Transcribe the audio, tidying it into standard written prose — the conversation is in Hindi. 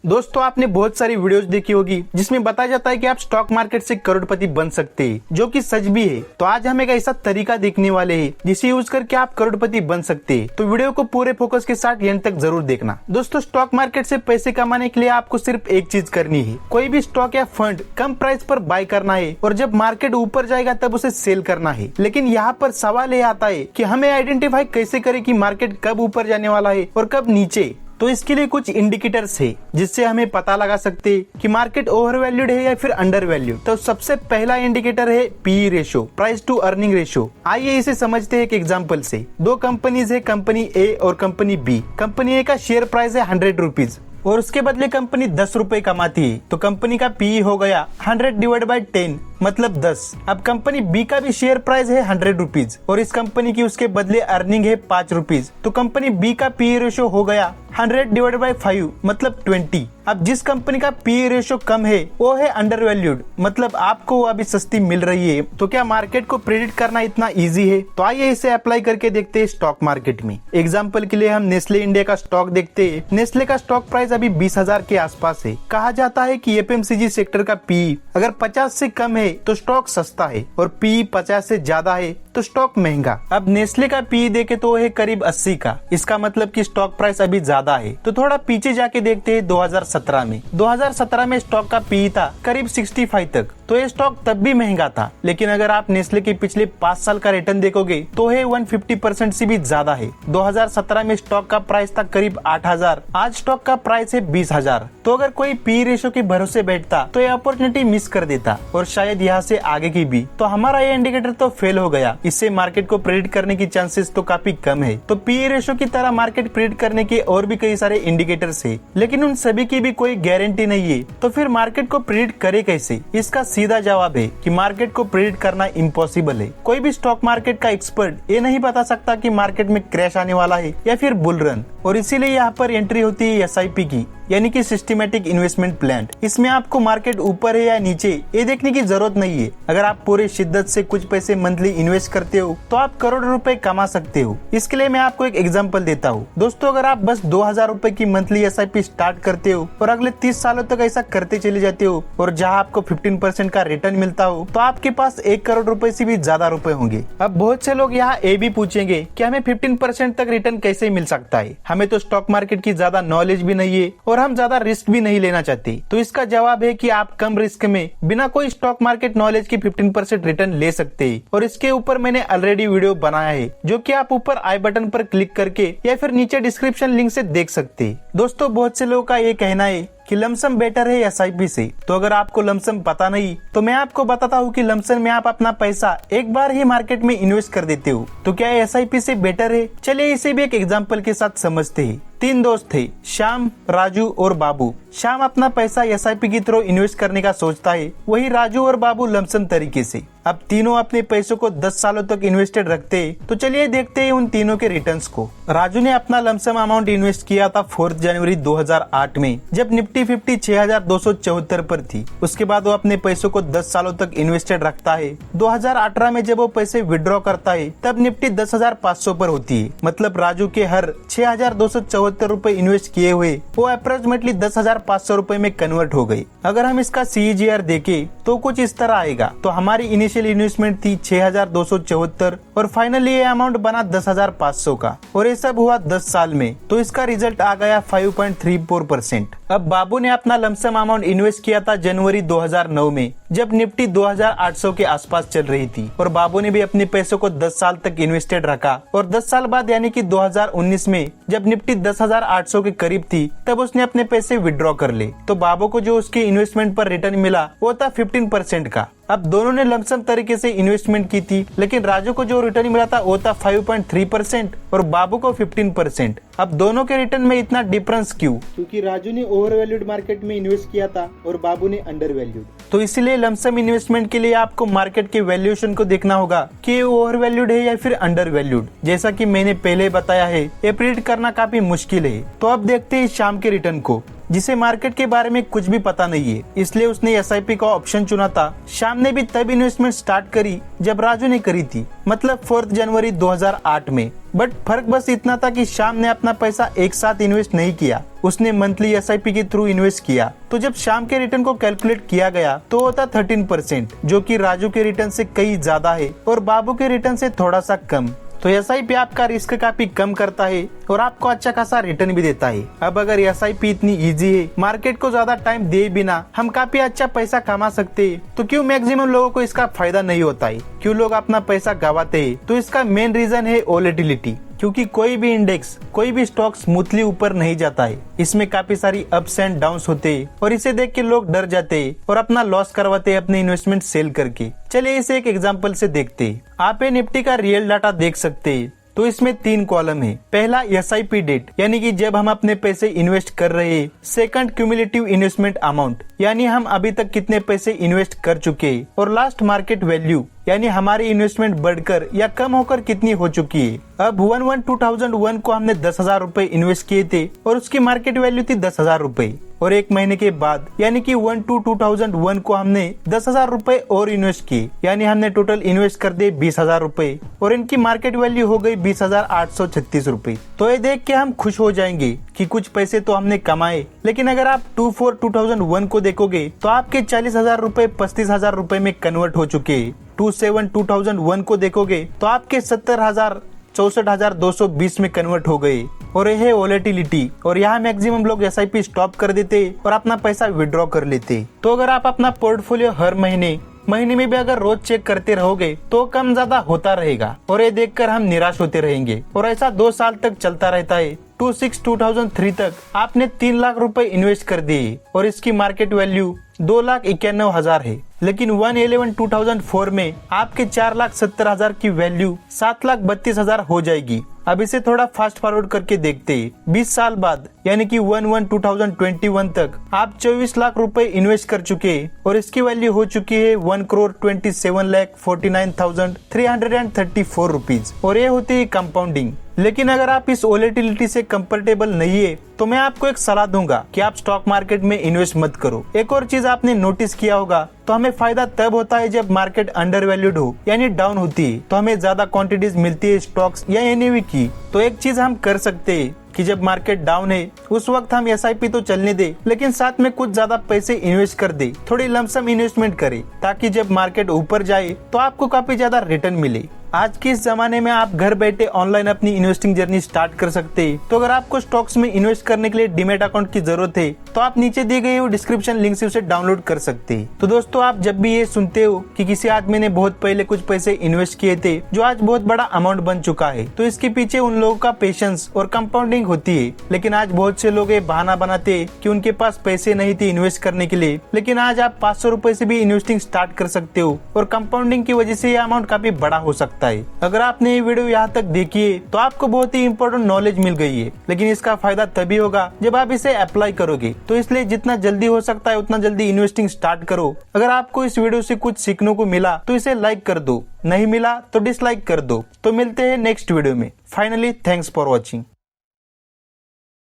दोस्तों आपने बहुत सारी वीडियोस देखी होगी जिसमें बताया जाता है कि आप स्टॉक मार्केट से करोड़पति बन सकते हैं, जो कि सच भी है। तो आज हम एक ऐसा तरीका देखने वाले हैं जिसे यूज करके आप करोड़पति बन सकते हैं। तो वीडियो को पूरे फोकस के साथ एंड तक जरूर देखना। दोस्तों स्टॉक मार्केट से पैसे कमाने के लिए आपको सिर्फ एक चीज करनी है, कोई भी स्टॉक या फंड कम प्राइस पर बाय करना है और जब मार्केट ऊपर जाएगा तब उसे सेल करना है। लेकिन यहाँ पर सवाल ये आता है कि हमें आइडेंटिफाई कैसे करें कि मार्केट कब ऊपर जाने वाला है और कब नीचे। तो इसके लिए कुछ इंडिकेटर्स है जिससे हमें पता लगा सकते हैं कि मार्केट ओवर वैल्यूड है या फिर अंडर वैल्यूड। तो सबसे पहला इंडिकेटर है PE ratio, price to earning ratio. आइए इसे समझते हैं एक एग्जांपल से। दो कंपनीज है, कंपनी ए और कंपनी बी। कंपनी ए का शेयर प्राइस है 100 रुपीज और उसके बदले कंपनी 10 रुपए कमाती है, तो कंपनी का पीई हो गया 100 डिवाइड बाई 10 मतलब 10। अब कंपनी बी का भी शेयर प्राइस है 100 रुपीज और इस कंपनी की उसके बदले अर्निंग है 5 रुपीज, तो कंपनी बी का पीई रेशो हो गया 100 डिवाइड बाई 5 मतलब 20। अब जिस कंपनी का पीई रेशो कम है वो है अंडर वैल्यूड, मतलब आपको अभी सस्ती मिल रही है। तो क्या मार्केट को प्रेडिक्ट करना इतना इजी है? तो आइए इसे अप्लाई करके देखते हैं स्टॉक मार्केट में। एग्जाम्पल के लिए हम नेस्ले इंडिया का स्टॉक देखते हैं। नेस्ले का स्टॉक प्राइस अभी 20,000 के आसपास है। कहा जाता है कि एफएमसीजी सेक्टर का पीई अगर 50 से कम है तो स्टॉक सस्ता है और पीई 50 से ज्यादा है तो स्टॉक महंगा। अब नेस्ले का पीई देखे तो है करीब 80 का, इसका मतलब कि स्टॉक प्राइस अभी ज्यादा है। तो थोड़ा पीछे जाके देखते हैं 2017 में। 2017 में स्टॉक का पीई था करीब 65 तक, तो ये स्टॉक तब भी महंगा था। लेकिन अगर आप नेस्ले के पिछले 5 साल का रिटर्न देखोगे तो है 150% से भी ज्यादा है। 2017 में स्टॉक का प्राइस था करीब 8,000, आज स्टॉक का प्राइस है 20,000। तो अगर कोई पीई रेशो के भरोसे बैठता तो ये अपॉर्चुनिटी मिस कर देता और शायद यहाँ से आगे की भी। तो हमारा ये इंडिकेटर तो फेल हो गया। इससे मार्केट को प्रेडिक्ट करने की चांसेस तो काफी कम है। तो पीई रेशो की तरह मार्केट प्रेडिक्ट करने के और भी कई सारे इंडिकेटर्स है, लेकिन उन सभी की भी कोई गारंटी नहीं है। तो फिर मार्केट को प्रेडिक्ट करे कैसे? इसका सीधा जवाब है कि मार्केट को प्रेडिक्ट करना इम्पॉसिबल है। कोई भी स्टॉक मार्केट का एक्सपर्ट ये नहीं बता सकता कि मार्केट में क्रैश आने वाला है या फिर बुल रन, और इसीलिए यहाँ पर एंट्री होती है एसआईपी की, यानी कि सिस्टमैटिक इन्वेस्टमेंट प्लान। इसमें आपको मार्केट ऊपर है या नीचे ये देखने की जरूरत नहीं है। अगर आप पूरे शिद्दत से कुछ पैसे मंथली इन्वेस्ट करते हो तो आप करोड़ रुपए कमा सकते हो। इसके लिए मैं आपको एक एग्जांपल देता हूँ। दोस्तों अगर आप बस 2,000 रुपए की मंथली एसआईपी स्टार्ट करते हो और अगले 30 सालों तक ऐसा करते चले जाते हो और जहाँ आपको 15% का रिटर्न मिलता हो तो आपके पास 1 करोड़ रुपए से भी ज्यादा रुपए होंगे। अब बहुत से लोग यहाँ ये भी पूछेंगे कि हमें 15% तक रिटर्न कैसे मिल सकता है? हमें तो स्टॉक मार्केट की ज्यादा नॉलेज भी नहीं है और हम ज्यादा रिस्क भी नहीं लेना चाहते। तो इसका जवाब है कि आप कम रिस्क में बिना कोई स्टॉक मार्केट नॉलेज की 15% रिटर्न ले सकते हैं, और इसके ऊपर मैंने ऑलरेडी वीडियो बनाया है जो कि आप ऊपर आई बटन पर क्लिक करके या फिर नीचे डिस्क्रिप्शन लिंक से देख सकते हैं। दोस्तों बहुत से लोगों का ये कहना है कि लमसम बेटर है एसआईपी से। तो अगर आपको लमसम पता नहीं तो मैं आपको बताता हूँ कि लमसम में आप अपना पैसा एक बार ही मार्केट में इन्वेस्ट कर देते हो, तो क्या एसआईपी से बेटर है? चलिए इसे भी एक एग्जांपल के साथ समझते हैं। 3 दोस्त थे, श्याम, राजू और बाबू। श्याम अपना पैसा एसआईपी की थ्रू इन्वेस्ट करने का सोचता है, वही राजू और बाबू लमसम तरीके से। अब तीनों अपने पैसों को 10 सालों तक इन्वेस्टेड रखते हैं। तो चलिए देखते हैं उन तीनों के रिटर्न्स को। राजू ने अपना लमसम अमाउंट इन्वेस्ट किया था 4 जनवरी 2008 में, जब निफ्टी 50 6,274 पर थी। उसके बाद वो अपने पैसों को 10 सालों तक इन्वेस्टेड रखता है। 2018 में जब वो पैसे विड्रॉ करता है तब निफ्टी 10,500 पर होती है। मतलब राजू के हर 6,274 रुपए इन्वेस्ट किए हुए वो अप्रोक्सीमेटली 10,500 रुपए में कन्वर्ट हो गई। अगर हम इसका CAGR देखें तो कुछ इस तरह आएगा। तो हमारी इनिशियल इन्वेस्टमेंट थी 6,274 और फाइनली ये अमाउंट बना 10,500 का, और ये सब हुआ 10 साल में। तो इसका रिजल्ट आ गया 5.34%। अब बाबू ने अपना लमसम अमाउंट इन्वेस्ट किया था जनवरी 2009 में, जब निफ्टी 2,800 के आसपास चल रही थी, और बाबू ने भी अपने पैसों को 10 साल तक इन्वेस्टेड रखा। और 10 साल बाद यानी कि 2019 में जब निफ्टी 10,800 के करीब थी तब उसने अपने पैसे विड्रॉ कर ले। तो बाबू को जो उसके इन्वेस्टमेंट पर रिटर्न मिला वो था 15% का। अब दोनों ने लमसम तरीके से इन्वेस्टमेंट की थी, लेकिन राजू को जो रिटर्न मिला था वो था 5.3% और बाबू को 15%। अब दोनों के रिटर्न में इतना डिफरेंस क्यों? क्योंकि राजू ने ओवर वैल्यूड मार्केट में इन्वेस्ट किया था और बाबू ने अंडर वैल्यूड। तो इसलिए लमसम इन्वेस्टमेंट के लिए आपको मार्केट के वैल्यूएशन को देखना होगा कि ओवर वैल्यूड है या फिर अंडर वैल्यूड। जैसा कि मैंने पहले बताया है, ये प्रेडिक्ट करना काफी मुश्किल है। तो अब देखते हैं श्याम के रिटर्न को, जिसे मार्केट के बारे में कुछ भी पता नहीं है, इसलिए उसने एसआईपी का ऑप्शन चुना था। श्याम ने भी तब इन्वेस्टमेंट स्टार्ट करी जब राजू ने करी थी, मतलब 4 जनवरी 2008 में। बट फर्क बस इतना था कि श्याम ने अपना पैसा एक साथ इन्वेस्ट नहीं किया, उसने मंथली SIP के थ्रू इन्वेस्ट किया। तो जब श्याम के रिटर्न को कैलकुलेट किया गया तो होता 13%, जो कि राजू के रिटर्न से कई ज्यादा है और बाबू के रिटर्न से थोड़ा सा कम। तो SIP आपका रिस्क काफी कम करता है और आपको अच्छा खासा रिटर्न भी देता है। अब अगर SIP इतनी इजी है, मार्केट को ज्यादा टाइम दे बिना हम काफी अच्छा पैसा कमा सकते हैं, तो क्यों मैक्सिमम लोगों को इसका फायदा नहीं होता है? क्यों लोग अपना पैसा गवाते हैं? तो इसका मेन रीजन है वोलेटिलिटी, क्योंकि कोई भी इंडेक्स, कोई भी स्टॉक स्मूथली ऊपर नहीं जाता है। इसमें काफी सारी अप्स एंड डाउन्स होते हैं और इसे देख के लोग डर जाते हैं और अपना लॉस करवाते हैं अपने इन्वेस्टमेंट सेल करके। चलिए इसे एक एग्जांपल से देखते हैं। आप निफ्टी का रियल डाटा देख सकते हैं। तो इसमें 3 कॉलम है। पहला SIP डेट, यानी कि जब हम अपने पैसे इन्वेस्ट कर रहे हैं। सेकंड क्यूमुलेटिव इन्वेस्टमेंट अमाउंट, यानी हम अभी तक कितने पैसे इन्वेस्ट कर चुके हैं। और लास्ट मार्केट वैल्यू, यानी हमारी इन्वेस्टमेंट बढ़कर या कम होकर कितनी हो चुकी है। अब 1/1/2001 को हमने 10,000 रूपए इन्वेस्ट किए थे और उसकी मार्केट वैल्यू थी 10,000 रूपए। और एक महीने के बाद यानी कि 1/2/2001 को हमने 10,000 रूपए और इन्वेस्ट किए, यानी हमने टोटल इन्वेस्ट कर दिए 20,000 रूपए और इनकी मार्केट वैल्यू हो गई 20,836 रूपए। तो ये देख के हम खुश हो जाएंगे कि कुछ पैसे तो हमने कमाए। लेकिन अगर आप 2/4/2001 को देखोगे तो आपके 40,000 रूपए 35,000 रूपए में कन्वर्ट हो चुके हैं। 2/7/2001 को देखोगे तो आपके 70,000 64,220 में कन्वर्ट हो गए। और यह है वोलेटिलिटी। और यहाँ मैक्सिमम लोग SIP स्टॉप कर देते और अपना पैसा विड्रॉ कर लेते। तो अगर आप अपना पोर्टफोलियो हर महीने में भी अगर रोज चेक करते रहोगे तो कम ज्यादा होता रहेगा और ये देखकर हम निराश होते रहेंगे। और ऐसा 2 साल तक चलता रहता है। 26/2003 तक आपने 3 लाख रुपए इन्वेस्ट कर दिए और इसकी मार्केट वैल्यू 2,91,000 है। लेकिन 1/11/2004 में आपके 4,70,000 की वैल्यू 7,32,000 हो जाएगी। अब इसे थोड़ा फास्ट फॉरवर्ड करके देखते हैं। 20 साल बाद यानी कि 1/1/2021 तक आप 24 लाख रुपए इन्वेस्ट कर चुके हैं और इसकी वैल्यू हो चुकी है 1,27,49,334 रुपीज। और ये होती है कंपाउंडिंग। लेकिन अगर आप इस वोलेटिलिटी से कंफर्टेबल नहीं है तो मैं आपको एक सलाह दूंगा कि आप स्टॉक मार्केट में इन्वेस्ट मत करो। एक और चीज आपने नोटिस किया होगा, तो हमें फायदा तब होता है जब मार्केट अंडर वैल्यूड हो यानी डाउन होती है, तो हमें ज्यादा क्वांटिटीज मिलती है स्टॉक्स या NAV की। तो एक चीज हम कर सकते हैं कि जब मार्केट डाउन है उस वक्त हम SIP तो चलने दे, लेकिन साथ में कुछ ज्यादा पैसे इन्वेस्ट कर दे, थोड़ी लमसम इन्वेस्टमेंट करे, ताकि जब मार्केट ऊपर जाए तो आपको काफी ज्यादा रिटर्न मिले। आज के इस जमाने में आप घर बैठे ऑनलाइन अपनी इन्वेस्टिंग जर्नी स्टार्ट कर सकते हैं। तो अगर आपको स्टॉक्स में इन्वेस्ट करने के लिए डीमैट अकाउंट की जरूरत है तो आप नीचे दिए गए डिस्क्रिप्शन लिंक से उसे डाउनलोड कर सकते हैं। तो दोस्तों, आप जब भी ये सुनते हो कि किसी आदमी ने बहुत पहले कुछ पैसे इन्वेस्ट किए थे जो आज बहुत बड़ा अमाउंट बन चुका है, तो इसके पीछे उन लोगों का पेशेंस और कंपाउंडिंग होती है। लेकिन आज बहुत से लोग ये बहाना बनाते हैं कि उनके पास पैसे नहीं थे इन्वेस्ट करने के लिए। लेकिन आज आप 500 रुपए से भी इन्वेस्टिंग स्टार्ट कर सकते हो और कंपाउंडिंग की वजह से ये अमाउंट काफी बड़ा हो सकता है। अगर आपने ये वीडियो यहाँ तक देखी है तो आपको बहुत ही इंपॉर्टेंट नॉलेज मिल गई है। लेकिन इसका फायदा तभी होगा जब आप इसे अप्लाई करोगे। तो इसलिए जितना जल्दी हो सकता है उतना जल्दी इन्वेस्टिंग स्टार्ट करो। अगर आपको इस वीडियो से कुछ सीखने को मिला तो इसे लाइक कर दो, नहीं मिला तो डिसलाइक कर दो। तो मिलते हैं नेक्स्ट वीडियो में। Finally, thanks for watching.